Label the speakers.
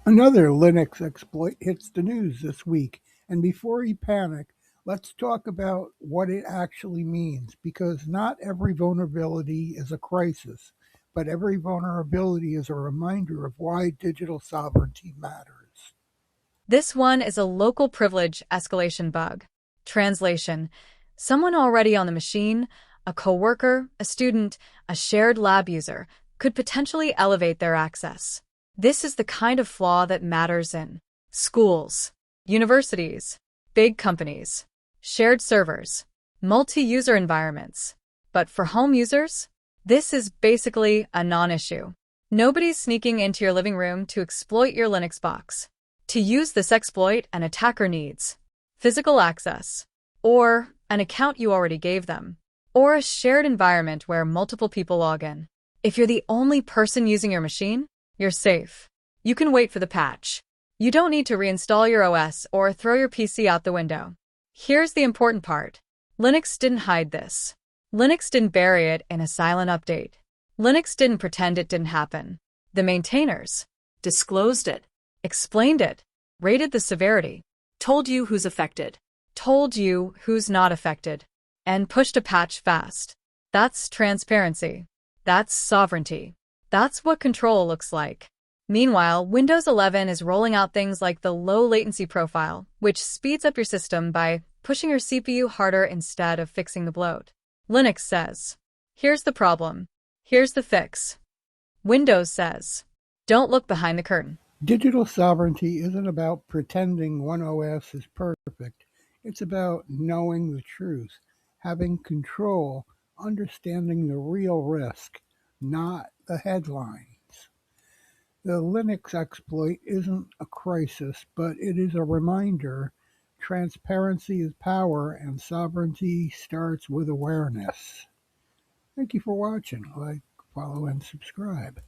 Speaker 1: Another Linux exploit hits the news this week, and before you panic, let's talk about what it actually means because not every vulnerability is a crisis, but every vulnerability is a reminder of why digital sovereignty matters.
Speaker 2: This one is a local privilege escalation bug. Translation: someone already on the machine, a coworker, a student, a shared lab user, could potentially elevate their access. This is the kind of flaw that matters in schools, universities, big companies, shared servers, multi-user environments. But for home users, this is basically a non-issue. Nobody's sneaking into your living room to exploit your Linux box. To use this exploit, an attacker needs physical access, or an account you already gave them, or a shared environment where multiple people log in. If you're the only person using your machine, you're safe. You can wait for the patch. You don't need to reinstall your OS or throw your PC out the window. Here's the important part. Linux didn't hide this. Linux didn't bury it in a silent update. Linux didn't pretend it didn't happen. The maintainers disclosed it, explained it, rated the severity, told you who's affected, told you who's not affected, and pushed a patch fast. That's transparency. That's sovereignty. That's what control looks like. Meanwhile, Windows 11 is rolling out things like the low latency profile, which speeds up your system by pushing your CPU harder instead of fixing the bloat. Linux says, here's the problem. Here's the fix. Windows says, don't look behind the curtain.
Speaker 1: Digital sovereignty isn't about pretending one OS is perfect. It's about knowing the truth, having control, understanding the real risk, not the headlines. The Linux exploit isn't a crisis, but it is a reminder transparency is power and sovereignty starts with awareness. Thank you for watching. Like, follow, and subscribe.